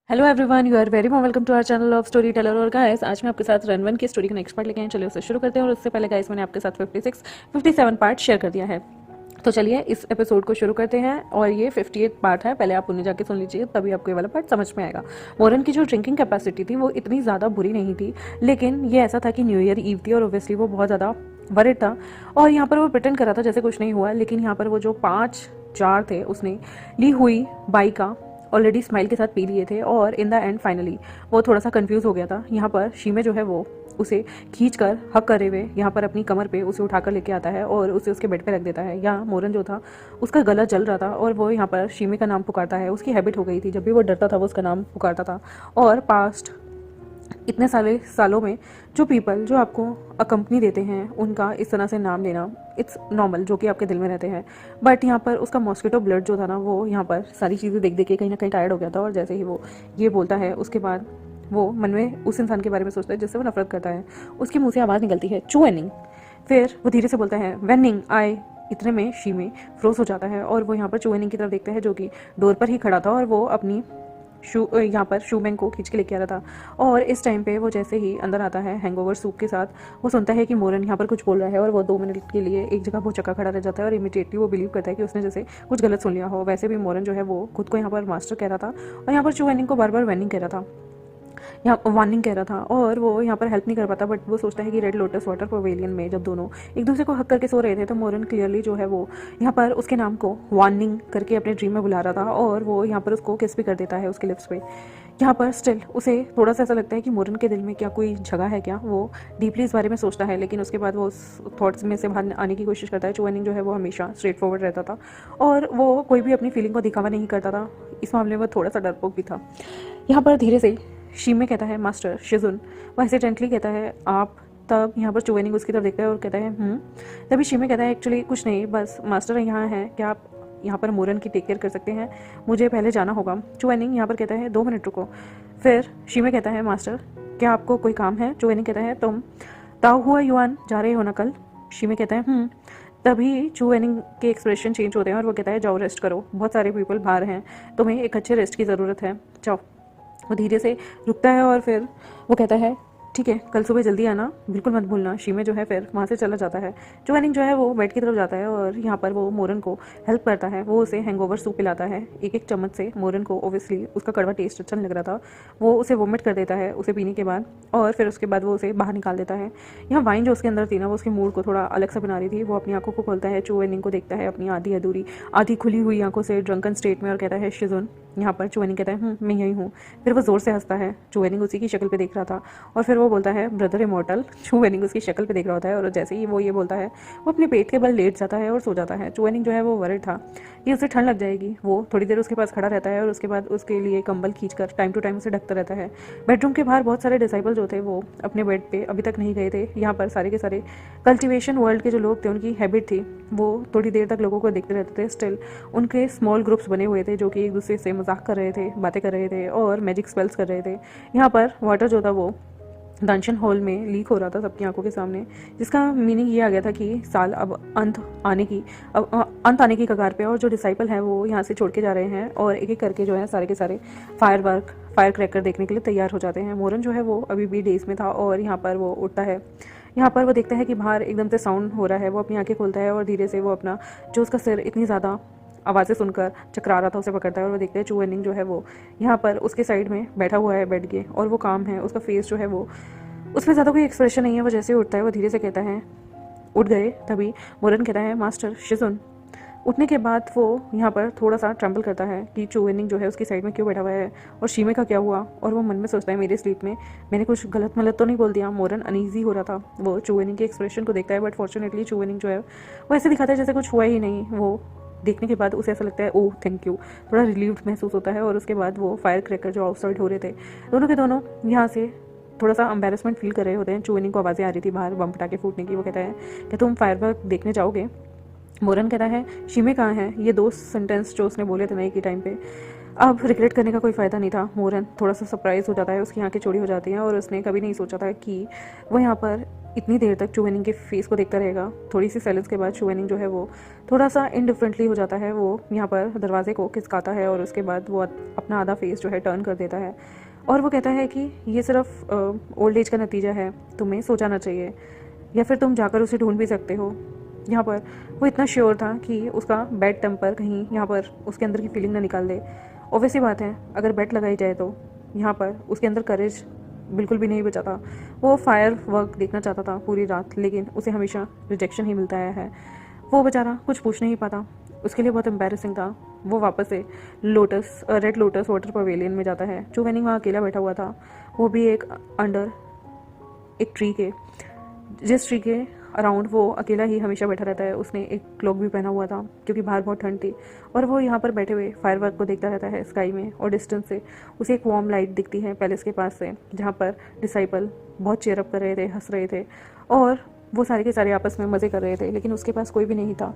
Hello everyone, you are very welcome to our channel of storyteller. और guys, आज मैं आपके साथ रन की स्टोरी का नेक्स्ट पार्ट लेके आए। चलिए उसे शुरू करते हैं। और उससे पहले गाइस, मैंने आपके साथ 56 57 पार्ट शेयर कर दिया है, तो चलिए इस एपिसोड को शुरू करते हैं। और ये 58 पार्ट है, पहले आप उन्हें जाके सुन लीजिए, तभी आपको ये वाला पार्ट समझ में आएगा। मोरन की जो ड्रिंकिंग कैपेसिटी थी वो इतनी ज़्यादा बुरी नहीं थी, लेकिन ये ऐसा था कि न्यू ईयर ईव थी और ओब्वियसली वो बहुत ज़्यादा वरिड था। और यहाँ पर वो प्रिटेंड कर रहा था जैसे कुछ नहीं हुआ, लेकिन यहाँ पर वो जो 5 जार थे उसने ली हुई बाई का ऑलरेडी स्माइल के साथ पी लिए थे। और इन द एंड फाइनली वो थोड़ा सा कंफ्यूज हो गया था। यहाँ पर शीमे जो है वो उसे खींच कर हक करे हुए यहाँ पर अपनी कमर पे उसे उठाकर लेके आता है और उसे उसके बेड पे रख देता है। यहाँ मोरन जो था उसका गला जल रहा था और वो यहाँ पर शीमे का नाम पुकारता है। उसकी हैबिट हो गई थी, जब भी वो डरता था वो उसका नाम पुकारता था। और पास्ट इतने सारे सालों में जो पीपल जो आपको अकम्पनी देते हैं उनका इस तरह से नाम लेना इट्स नॉर्मल, जो कि आपके दिल में रहते हैं। बट यहाँ पर उसका मॉस्किटो ब्लड जो था ना, वो यहाँ पर सारी चीज़ें देख देख के कहीं ना कहीं टायर्ड हो गया था। और जैसे ही वो ये बोलता है उसके बाद वो मन में उस इंसान के बारे में सोचता है जिससे वो नफरत करता है। उसके मुंह से आवाज़ निकलती है, चू एनिंग। फिर वो धीरे से बोलता है, वेनिंग आई। इतने में शीमे फ्रोज हो जाता है और वो यहाँ पर चू एनिंग की तरफ देखता है, जो कि डोर पर ही खड़ा था और वो अपनी यहाँ पर शूमैन को खींच के लेके आ रहा था। और इस टाइम पे वो जैसे ही अंदर आता है हैंगओवर सूप के साथ, वो सुनता है कि मोरन यहाँ पर कुछ बोल रहा है और वो 2 मिनट के लिए एक जगह भौचक्का खड़ा रह जाता है। और इमीडिएटली वो बिलीव करता है कि उसने जैसे कुछ गलत सुन लिया हो। वैसे भी मोरन जो है वो खुद को यहाँ पर मास्टर कह रहा था और यहाँ पर चू वेनिंग को बार बार वेनिंग कह रहा था, यहाँ वार्निंग कह रहा था। और वो यहाँ पर हेल्प नहीं कर पाता, बट वो सोचता है कि रेड लोटस वाटर पवेलियन में जब दोनों एक दूसरे को हक करके सो रहे थे तो मोरन क्लियरली जो है वो यहाँ पर उसके नाम को वार्निंग करके अपने ड्रीम में बुला रहा था। और वो यहाँ पर उसको किस भी कर देता है उसके लिप्स पे। यहाँ पर स्टिल उसे थोड़ा सा ऐसा लगता है कि मोरन के दिल में क्या कोई जगह है क्या। वो डीपली इस बारे में सोचता है, लेकिन उसके बाद वो उस थॉट्स में से बाहर आने की कोशिश करता है। चुअनिंग जो है वो हमेशा स्ट्रेट फॉरवर्ड रहता था और वो कोई भी अपनी फीलिंग को दिखावा नहीं करता था। इस मामले में थोड़ा सा डरपोक भी था। यहाँ पर धीरे से शीमे कहता है, मास्टर शिजुन। वो एक्सीडेंटली कहता है आप। तब यहाँ पर चुवेनिंग उसकी तरफ देखता है और कहता है तभी शीमे कहता है, एक्चुअली कुछ नहीं, बस मास्टर यहाँ है, क्या आप यहाँ पर मोरन की टेक केयर कर सकते हैं, मुझे पहले जाना होगा। चुवेनिंग यहाँ पर कहता है 2 मिनट रुको। फिर शीमे कहता है, मास्टर क्या आपको कोई काम है। चुवेनिंग कहता है, तुम ताओ हुआ युआन जा रहे हो ना कल। शीमे कहता है तभी चुवेनिंग के एक्सप्रेशन चेंज होते हैं और वो कहता है जाओ रेस्ट करो, बहुत सारे पीपल बाहर हैं, तुम्हें एक अच्छे रेस्ट की ज़रूरत है, जाओ। वो धीरे से रुकता है और फिर वो कहता है ठीक है, कल सुबह जल्दी आना, बिल्कुल मत भूलना। शीमे जो है फिर वहाँ से चला जाता है। चुवेनिंग जो है वो बेड की तरफ जाता है और यहाँ पर वो मोरन को हेल्प करता है। वो उसे हैंगओवर सूप पिलाता है एक एक चम्मच से। मोरन को ओब्वियसली उसका कड़वा टेस्ट अच्छा नहीं लग रहा था, वो उसे वोमिट कर देता है उसे पीने के बाद। और फिर उसके बाद वो उसे बाहर निकाल देता है। यहाँ वाइन जो उसके अंदर थी ना, वो उसके मूड को थोड़ा अलग सा बना रही थी। वो अपनी आंखों को खोलता है, चुवेनिंग को देखता है अपनी आधी अधूरी आधी खुली हुई आंखों से ड्रंकन स्टेट में और कहता है शिजुन। यहाँ पर चुवेनिंग कहता है मैं यही हूँ। फिर वो जोर से हंसता है। चुवेनिंग उसी की शक्ल पे देख रहा था और फिर वो बोलता है ब्रदर इमॉर्टल। चुवेनिंग उसकी शक्ल पे देख रहा होता है और जैसे ही वो ये बोलता है वो अपने पेट के बल लेट जाता है और सो जाता है। चुवेनिंग जो है वो वरिड था कि उसे ठंड लग जाएगी। वो थोड़ी देर उसके पास खड़ा रहता है और उसके बाद उसके लिए कंबल खींचकर टाइम टू टाइम उसे ढकता रहता है। बेडरूम के बाहर बहुत सारे डिसाइपल जो थे वो अपने बेड पे अभी तक नहीं गए थे। यहाँ पर सारे के सारे कल्टिवेशन वर्ल्ड के जो लोग थे उनकी हैबिट थी वो थोड़ी देर तक लोगों को देखते रहते थे। स्टिल उनके स्मॉल ग्रुप्स बने हुए थे जो कि एक दूसरे से मजाक कर रहे थे, बातें कर रहे थे और मैजिक स्पेल्स कर रहे थे। यहाँ पर वाटर जो था वो डंशन हॉल में लीक हो रहा था सबकी आंखों के सामने, जिसका मीनिंग ये आ गया था कि साल अब अंत आने की कगार पे। और जो डिसाइपल हैं वो यहाँ से छोड़ के जा रहे हैं और एक एक करके जो है सारे के सारे फायर क्रैकर देखने के लिए तैयार हो जाते हैं। मोरन जो है वो अभी भी डेज में था और यहाँ पर वो उठता है। यहाँ पर वो देखता है कि बाहर एकदम से साउंड हो रहा है। वो अपनी आंखें खोलता है और धीरे से वो अपना जो उसका सिर इतनी ज़्यादा आवाज़ें सुनकर चकरा रहा था उसे पकड़ता है और वो देखते हैं चुवेनिंग जो है वो यहाँ पर उसके साइड में बैठा हुआ है बेड के और वो काम है। उसका फेस जो है वो उसमें ज़्यादा कोई एक्सप्रेशन नहीं है। वो जैसे उठता है वो धीरे से कहता है उठ गए। तभी मोरन कहता है मास्टर शिजुन। उठने के बाद वो यहाँ पर थोड़ा सा ट्रम्बल करता है कि चुवेनिंग जो है उसकी साइड में क्यों बैठा हुआ है और शीमे का क्या हुआ। और वो मन में सोचता है मेरे स्लीप में मैंने कुछ गलत मलत तो नहीं बोल दिया। मोरन अनईजी हो रहा था, वो चुवेनिंग के एक्सप्रेशन को देखता है बट फॉर्चुनेटली चुवेनिंग जो है वो ऐसे दिखाता है जैसे कुछ हुआ ही नहीं। वो देखने के बाद उसे ऐसा लगता है ओह थैंक यू, थोड़ा रिलीव्ड महसूस होता है। और उसके बाद वो फायर क्रैकर जो आउटसाइड हो रहे थे दोनों के दोनों यहाँ से थोड़ा सा एम्बेरसमेंट फील कर रहे होते हैं। चुवेनिंग को आवाज़ें आ रही थी बाहर बम पटाखे फूटने की। वो कहता है कि तुम फायरवर्क देखने जाओगे। मोरन कहता है शीमे कहाँ है। ये 2 सेंटेंस जो उसने बोले थे नए के टाइम पे अब रिग्रेट करने का कोई फ़ायदा नहीं था। मोरन थोड़ा सा सरप्राइज़ हो जाता है, उसकी आंखें चौड़ी हो जाती हैं और उसने कभी नहीं सोचा था कि वो यहाँ पर इतनी देर तक चुवेनिंग के फेस को देखता रहेगा। थोड़ी सी साइलेंस के बाद चुवेनिंग जो है वो थोड़ा सा इनडिफरेंटली हो जाता है। वो यहाँ पर दरवाजे को खिसकाता है और उसके बाद वो अपना आधा फेस जो है टर्न कर देता है और वो कहता है कि ये सिर्फ ओल्ड एज का नतीजा है, तुम्हें सो जाना चाहिए या फिर तुम जाकर उसे ढूंढ भी सकते हो। यहाँ पर वो इतना श्योर था कि उसका बैड टेम्पर कहीं यहाँ पर उसके अंदर की फीलिंग ना निकाल दे। ऑब्वियसली बात है, अगर बेट लगाई जाए तो यहाँ पर उसके अंदर करेज बिल्कुल भी नहीं बचा था। वो फायर वर्क देखना चाहता था पूरी रात, लेकिन उसे हमेशा रिजेक्शन ही मिलता आया है। वो बेचारा कुछ पूछ नहीं पाता, उसके लिए बहुत एम्बैरेसिंग था। वो वापस से रेड लोटस वाटर पवेलियन में जाता है। जो वेनिंग वहाँ अकेला बैठा हुआ था, वो भी अंडर एक ट्री के, जिस ट्री के अराउंड वो अकेला ही हमेशा बैठा रहता है। उसने एक क्लॉक भी पहना हुआ था क्योंकि बाहर बहुत ठंड थी और वो यहाँ पर बैठे हुए फायरवर्क को देखता रहता है स्काई में। और डिस्टेंस से उसे एक वार्म लाइट दिखती है पैलेस के पास से, जहाँ पर डिसाइपल बहुत चेयरअप कर रहे थे, हंस रहे थे और वो सारे के सारे आपस में मज़े कर रहे थे, लेकिन उसके पास कोई भी नहीं था।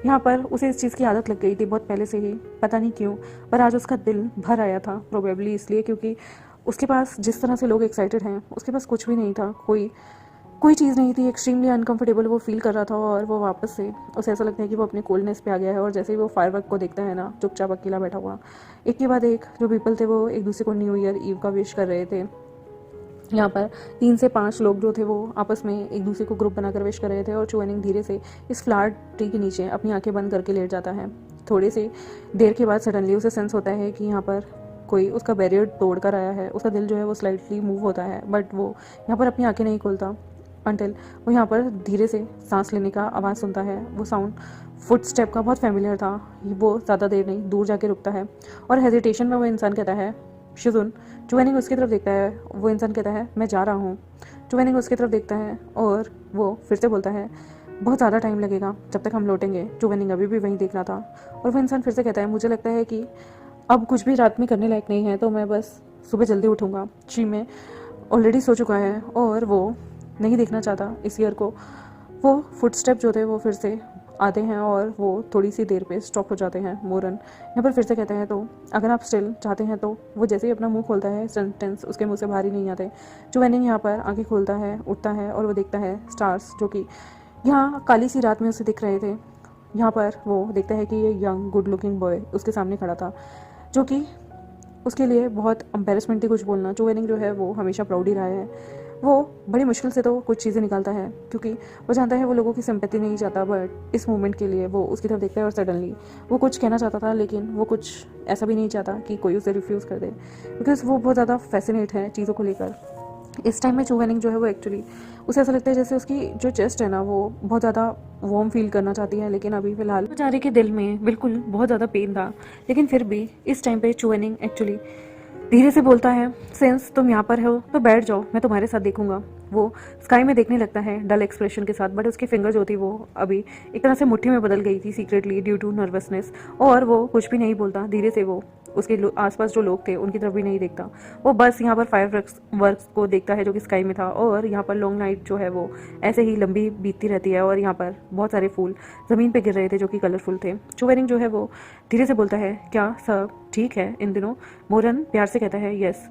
यहाँ पर उसे इस चीज़ की आदत लग गई थी बहुत पहले से ही, पता नहीं क्यों, पर आज उसका दिल भर आया था। प्रोबेबली इसलिए क्योंकि उसके पास जिस तरह से लोग एक्साइटेड हैं, उसके पास कुछ भी नहीं था। कोई चीज़ नहीं थी। एक्सट्रीमली अनकंफर्टेबल वो फील कर रहा था और वो वापस से उसे ऐसा लगता है कि वो अपने कोल्डनेस पे आ गया है। और जैसे ही वो फायरवर्क को देखता है ना, चुपचाप अकेला बैठा हुआ, एक के बाद एक जो पीपल थे वो एक दूसरे को न्यू ईयर ईव का विश कर रहे थे। यहाँ पर 3 से 5 लोग जो थे वो आपस में एक दूसरे को ग्रुप बनाकर विश कर रहे थे। और चुवेनिंग धीरे से इस फ्लावर ट्री के नीचे अपनी आंखें बंद करके लेट जाता है। थोड़ी सी देर के बाद सडनली उसे सेंस होता है कि यहाँ पर कोई उसका बैरियर तोड़ कर आया है। उसका दिल जो है वो स्लाइटली मूव होता है, बट वो यहाँ पर अपनी आंखें नहीं खोलता अंटिल वो यहाँ पर धीरे से सांस लेने का आवाज़ सुनता है। वो साउंड फुट स्टेप का बहुत फैमिलियर था। वो ज़्यादा देर नहीं, दूर जाके रुकता है और हेजिटेशन में वो इंसान कहता है, शिजुन। चुवेनिंग उसकी तरफ देखता है, वो इंसान कहता है, मैं जा रहा हूँ। चुवेनिंग उसकी तरफ देखता है और वो फिर से बोलता है, बहुत ज़्यादा टाइम लगेगा जब तक हम लौटेंगे। चुवेनिंग अभी भी वहीं देख रहा था और वो इंसान फिर से कहता है, मुझे लगता है कि अब कुछ भी रात में करने लायक नहीं है, तो मैं बस सुबह जल्दी उठूँगा। ची में ऑलरेडी सो चुका है और वो नहीं देखना चाहता इस ईयर को। वो फुटस्टेप जो थे वो फिर से आते हैं और वो थोड़ी सी देर पे स्टॉप हो जाते हैं। मोरन यहाँ पर फिर से कहता है, तो अगर आप स्टिल चाहते हैं तो। वो जैसे ही अपना मुंह खोलता है, सेंटेंस उसके मुंह से बाहर ही नहीं आते। चुवेनिंग यहाँ पर आंखें खोलता है, उठता है और वो देखता है स्टार्स जो कि यहाँ काली सी रात में उसे दिख रहे थे। यहाँ पर वो देखता है कि ये यंग गुड लुकिंग बॉय उसके सामने खड़ा था, जो कि उसके लिए बहुत एम्बेरसमेंट थी कुछ बोलना। चुवेनिंग जो है वो हमेशा प्राउड ही रहा है। वो बड़ी मुश्किल से तो कुछ चीज़ें निकालता है क्योंकि वो जानता है वो लोगों की सिंपैथी नहीं चाहता, बट इस मोमेंट के लिए वो उसकी तरफ देखता है और सडनली वो कुछ कहना चाहता था, लेकिन वो कुछ ऐसा भी नहीं चाहता कि कोई उसे रिफ्यूज़ कर दे, बिकॉज वो बहुत ज़्यादा फैसिनेट है चीज़ों को लेकर। इस टाइम में चुवेनिंग जो है वो एक्चुअली उसे ऐसा लगता है जैसे उसकी जो चेस्ट है ना वो बहुत ज़्यादा वार्म फील करना चाहती है, लेकिन अभी फिलहाल बेचारे के दिल में बिल्कुल बहुत ज़्यादा पेन था। लेकिन फिर भी इस टाइम पे चुवेनिंग एक्चुअली धीरे से बोलता है, सिंस तुम यहाँ पर हो तो बैठ जाओ, मैं तुम्हारे साथ देखूंगा। वो स्काई में देखने लगता है डल एक्सप्रेशन के साथ, बट उसकी फिंगर जो थी वो अभी एक तरह से मुट्ठी में बदल गई थी सीक्रेटली ड्यू टू नर्वसनेस। और वो कुछ भी नहीं बोलता। धीरे से वो उसके आसपास जो लोग थे उनकी तरफ भी नहीं देखता। वो बस यहाँ पर फायर वर्क्स को देखता है जो कि स्काई में था। और यहाँ पर लॉन्ग नाइट जो है वो ऐसे ही लंबी बीतती रहती है और यहाँ पर बहुत सारे फूल ज़मीन पे गिर रहे थे जो कि कलरफुल थे। चुवेनिंग जो है वो धीरे से बोलता है, क्या सब ठीक है इन दिनों? मोरन प्यार से कहता है, यस,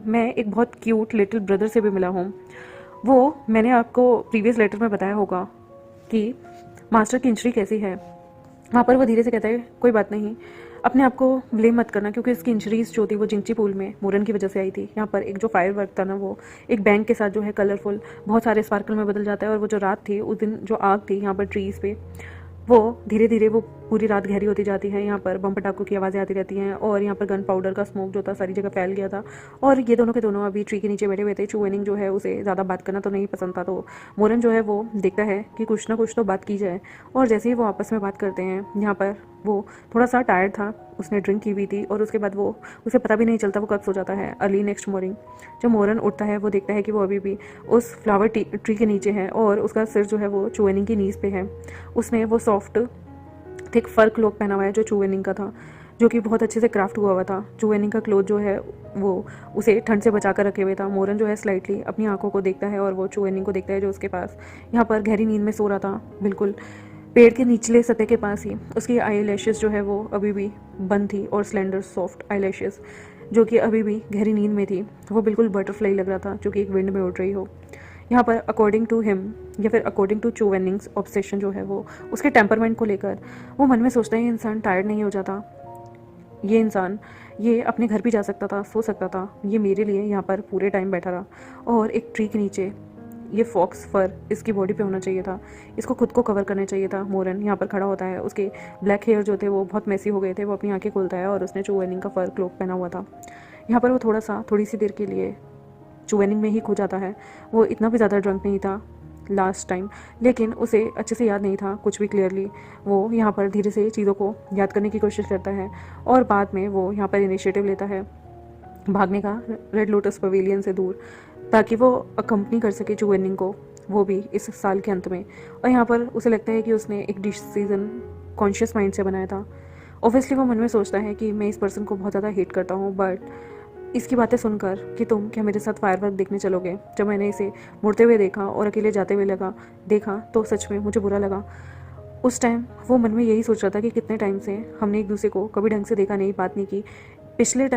मैं एक बहुत क्यूट लिटिल ब्रदर से भी मिला हूँ। वो मैंने आपको प्रीवियस लेटर में बताया होगा कि मास्टर की इंजरी कैसी है। वहाँ पर वो धीरे से कहता है, कोई बात नहीं, अपने आप को ब्लेम मत करना, क्योंकि उसकी इंजरीज जो थी वो जिंची पूल में मोरन की वजह से आई थी। यहाँ पर एक जो फायर वर्क था ना वो एक बैंक के साथ जो है कलरफुल बहुत सारे स्पार्कल में बदल जाता है। और वो जो रात थी उस दिन जो आग थी यहाँ पर ट्रीज़ पे, वो धीरे धीरे वो पूरी रात गहरी होती जाती है। यहाँ पर बम पटाखों की आवाज़ें आती रहती हैं और यहाँ पर गन पाउडर का स्मोक जो था सारी जगह फैल गया था। और ये दोनों के दोनों अभी ट्री के नीचे बैठे हुए थे। चुवेनिंग जो है उसे ज़्यादा बात करना तो नहीं पसंद था, तो मोरन जो है वो देखता है कि कुछ ना कुछ तो बात की जाए। और जैसे ही वो आपस में बात करते हैं, यहाँ पर वो थोड़ा सा टायर्ड था, उसने ड्रिंक की हुई थी और उसके बाद वो उसे पता भी नहीं चलता वो कब सो जाता है। अर्ली नेक्स्ट मॉर्निंग जब मोरन उठता है वो देखता है कि वो अभी भी उस फ्लावर ट्री के नीचे है और उसका सिर जो है वो चुवेनिंग की नीज़ पे है। उसने वो सॉफ्ट थिक फर क्लोथ पहना हुआ है जो चुवेनिंग का था, जो कि बहुत अच्छे से क्राफ्ट हुआ था। चुवेनिंग का क्लोथ जो है वो उसे ठंड से बचा कर रखे हुए था। मोरन जो है स्लाइटली अपनी आंखों को देखता है और वो चुवेनिंग को देखता है जो उसके पास यहाँ पर गहरी नींद में सो रहा था, बिल्कुल पेड़ के निचले सतह के पास ही उसकी आई लैशेज़ जो है वो अभी भी बंद थी और स्लेंडर सॉफ्ट आई लैशेज़ जो कि अभी भी गहरी नींद में थी। वो बिल्कुल बटरफ्लाई लग रहा था जो कि एक विंड में उड़ रही हो। यहाँ पर अकॉर्डिंग टू हिम या फिर अकॉर्डिंग टू चू वेनिंग्स ऑब्सेशन जो है वो उसके टेम्परमेंट को लेकर वो मन में सोचता है ये इंसान टायर्ड नहीं हो जाता, ये इंसान ये अपने घर भी जा सकता था, सो सकता था, ये मेरे लिए यहाँ पर पूरे टाइम बैठा रहा और एक ट्री के नीचे ये फॉक्स फर इसकी बॉडी पे होना चाहिए था, इसको खुद को कवर करना चाहिए था। मोरन यहाँ पर खड़ा होता है, उसके ब्लैक हेयर जो थे वो बहुत मैसी हो गए थे, वो अपनी आंखें खोलता है और उसने चू वेनिंग का फर क्लोक पहना हुआ था। यहाँ पर वो थोड़ी सी देर के लिए चू वेनिंग में ही खो जाता है। वो इतना भी ज़्यादा ड्रंक नहीं था लास्ट टाइम, लेकिन उसे अच्छे से याद नहीं था कुछ भी क्लियरली। वो यहाँ पर धीरे से चीज़ों को याद करने की कोशिश करता है और बाद में वो यहाँ पर इनिशिएटिव लेता है भागने का रेड लोटस पवेलियन से दूर, ताकि वो अकम्पनी कर सके चू वेनिंग को, वो भी इस साल के अंत में। और यहाँ पर उसे लगता है कि उसने एक डिसीजन कॉन्शियस माइंड से बनाया था। ऑब्वियसली वो मन में सोचता है कि मैं इस पर्सन को बहुत ज़्यादा हेट करता हूँ, बट इसकी बातें सुनकर कि तुम क्या मेरे साथ फायरवर्क देखने चलोगे, जब मैंने इसे मुड़ते हुए देखा और अकेले जाते हुए देखा तो सच में मुझे बुरा लगा। उस टाइम वो मन में यही सोच रहा था कि कितने टाइम से हमने एक दूसरे को कभी ढंग से देखा नहीं, बात नहीं की। पिछले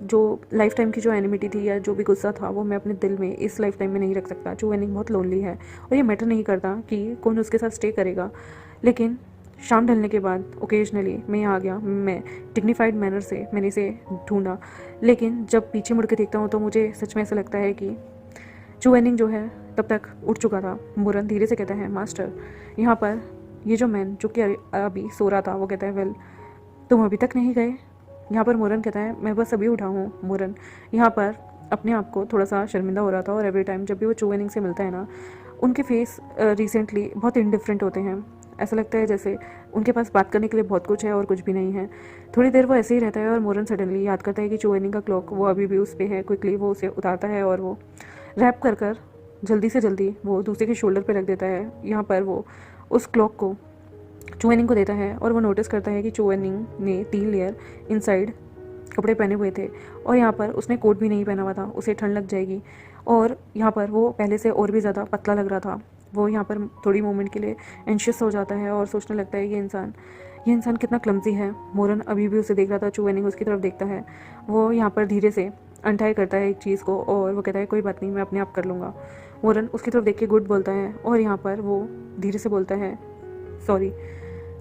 जो लाइफ टाइम की जो एनिमिटी थी या जो भी गुस्सा था वो मैं अपने दिल में इस लाइफ टाइम में नहीं रख सकता। जो वेनिंग बहुत लोनली है और ये मैटर नहीं करता कि कौन उसके साथ स्टे करेगा, लेकिन शाम ढलने के बाद ओकेजनली मैं यहाँ आ गया, मैं डिग्निफाइड मैनर से मैंने इसे ढूंढा, लेकिन जब पीछे मुड़ के देखता हूँ तो मुझे सच में ऐसा लगता है कि चू वेनिंग जो है तब तक उठ चुका था। मुरन धीरे से कहता है, मास्टर यहाँ पर ये जो मैन जो कि अभी सो रहा था वो कहता है, वेल तुम अभी तक नहीं गए। यहाँ पर मुरन कहता है, मैं बस अभी उठा हूँ। मुरन यहाँ पर अपने आप को थोड़ा सा शर्मिंदा हो रहा था और एवरी टाइम जब भी वो चू वेनिंग से मिलता है ना, उनके फेस रिसेंटली बहुत इंडिफरेंट होते हैं। ऐसा लगता है जैसे उनके पास बात करने के लिए बहुत कुछ है और कुछ भी नहीं है। थोड़ी देर वो ऐसे ही रहता है और मोरन सडनली याद करता है कि चू वेनिंग का क्लॉक वो अभी भी उस पर है। क्विकली वो उसे उतारता है और वो रैप कर जल्दी से जल्दी वो दूसरे के शोल्डर पे रख देता है। यहाँ पर वो उस क्लॉक को चू वेनिंग को देता है और वो नोटिस करता है कि चू वेनिंग ने 3 लेयर इनसाइड कपड़े पहने हुए थे और यहाँ पर उसने कोट भी नहीं पहना हुआ था, उसे ठंड लग जाएगी। और यहाँ पर वो पहले से और भी ज़्यादा पतला लग रहा था। वो यहाँ पर थोड़ी मोमेंट के लिए एंशियस हो जाता है और सोचने लगता है ये इंसान कितना क्लमजी है। मोरन अभी भी उसे देख रहा था, चू वेनिंग उसकी तरफ देखता है। वो यहाँ पर धीरे से अनटाई करता है एक चीज़ को और वो कहता है, कोई बात नहीं, मैं अपने आप कर लूँगा। मोरन उसकी तरफ देख के गुड बोलता है और यहाँ पर वो धीरे से बोलता है, सॉरी।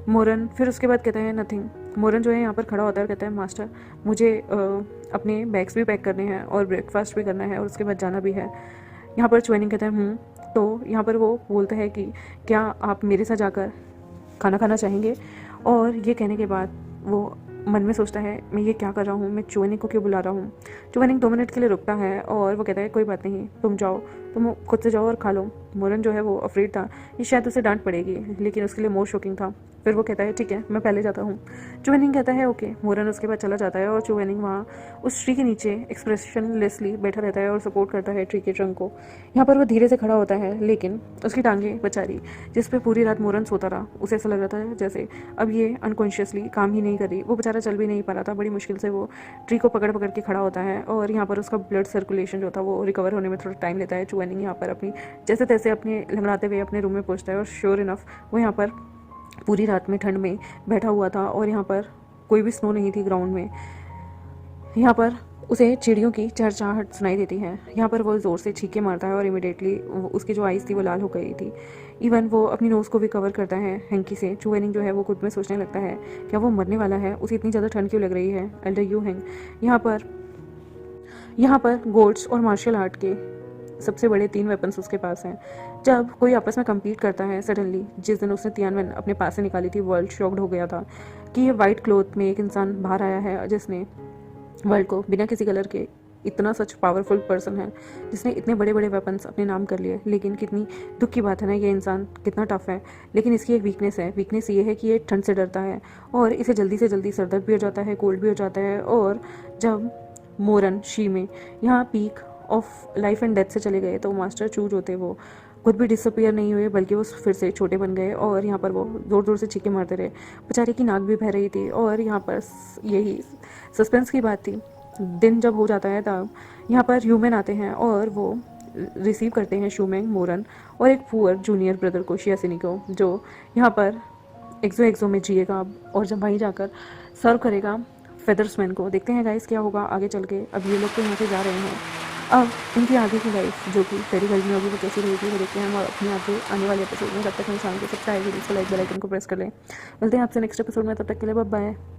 मोरन फिर उसके बाद कहता है, नथिंग। मोरन जो है यहाँ पर खड़ा होता है और कहता है, मास्टर मुझे अपने बैग्स भी पैक करने हैं और ब्रेकफास्ट भी करना है और उसके बाद जाना भी है। यहाँ पर चू वेनिंग कहता है, तो यहाँ पर वो बोलता है कि क्या आप मेरे साथ जाकर खाना खाना चाहेंगे। और ये कहने के बाद वो मन में सोचता है, मैं ये क्या कर रहा हूँ, मैं चू वेनिंग को क्यों बुला रहा हूँ। चू वेनिंग 2 मिनट के लिए रुकता है और वो कहता है, कोई बात नहीं, तुम जाओ, तुम खुद से जाओ और खा लो। मोरन जो है वो अफ्रेड था ये शायद उसे डांट पड़ेगी, लेकिन उसके लिए मोर शॉकिंग था। फिर वो कहता है, ठीक है, मैं पहले जाता हूँ। चू वेनिंग कहता है, ओके। मोरन उसके बाद चला जाता है और चू वेनिंग वहाँ उस ट्री के नीचे एक्सप्रेशनलेसली बैठा रहता है और सपोर्ट करता है ट्री के ट्रंक को। यहाँ पर वो धीरे से खड़ा होता है, लेकिन उसकी टांगें बेचारी जिस पे पूरी रात मोरन सोता रहा, उसे ऐसा लग रहा था जैसे अब ये अनकॉन्शियसली काम ही नहीं कर रही। वो बेचारा चल भी नहीं पा रहा था, बड़ी मुश्किल से वो ट्री को पकड़ के खड़ा होता है और यहाँ पर उसका ब्लड सर्कुलेशन जो था वो रिकवर होने में थोड़ा टाइम लेता है। चू वेनिंग यहाँ पर अपनी जैसे तैसे अपने लंगड़ाते हुए अपने रूम में पहुँचता है और श्योर इनफ वो यहाँ पर पूरी रात में ठंड में बैठा हुआ था और यहाँ पर कोई भी स्नो नहीं थी ग्राउंड में। यहाँ पर उसे चिड़ियों की चहचहाहट सुनाई देती है। यहाँ पर वो ज़ोर से छींके मारता है और इमिडिएटली उसकी जो आइज़ थी वो लाल हो गई थी। इवन वो अपनी नोज़ को भी कवर करता है हैंकी से। चू वेनिंग जो है वो खुद में सोचने लगता है, क्या वो मरने वाला है, उसे इतनी ज़्यादा ठंड क्यों लग रही है। एल्डर यू हैंग यहाँ पर गोल्ड्स और मार्शल आर्ट के सबसे बड़े 3 वेपन्स उसके पास हैं। जब कोई आपस में कम्पीट करता है, सडनली जिस दिन उसने तियानवन अपने पास से निकाली थी, वर्ल्ड शॉक्ड हो गया था कि ये वाइट क्लोथ में एक इंसान बाहर आया है जिसने वर्ल्ड को बिना किसी कलर के इतना सच पावरफुल पर्सन है जिसने इतने बड़े बड़े वेपन्स अपने नाम कर लिए। लेकिन कितनी दुख की बात है ना, ये इंसान कितना टफ है, लेकिन इसकी एक वीकनेस है। वीकनेस ये है कि ये ठंड से डरता है और इसे जल्दी से जल्दी सरदर्द भी हो जाता है, कोल्ड भी हो जाता है। और जब मोरन शी में यहाँ peak of life and death से चले गए तो मास्टर चू जो थे वो खुद भी डिसअपियर नहीं हुए, बल्कि वो फिर से छोटे बन गए और यहाँ पर वो ज़ोर ज़ोर से चीखे मारते रहे। बेचारे की नाक भी बह रही थी और यहाँ पर यही सस्पेंस की बात थी। दिन जब हो जाता है तब यहाँ पर ह्यूमन आते हैं और वो रिसीव करते हैं शूमेंग, मोरन और एक पुअर जूनियर ब्रदर को, शियासिनी को, जो यहाँ पर एक्सो में जिएगा अब, और जब वहीं जाकर सर्व करेगा फेदर्समैन को। देखते हैं गाइस क्या होगा आगे चल के। अब ये लोग तो यहाँ से जा रहे हैं, अब इनकी आगे की लाइफ जो कि फेरी वर्ल्ड में होगी वो कैसी रहेगी वो देखते हैं हम और अपने आगे आने वाले एपिसोड में। तब तक मेरे चैनल को सब्सक्राइब, वीडियो को लाइक, बेल आइकन को प्रेस कर लें। मिलते हैं आपसे नेक्स्ट एपिसोड में, तब तक के लिए बाय बाय।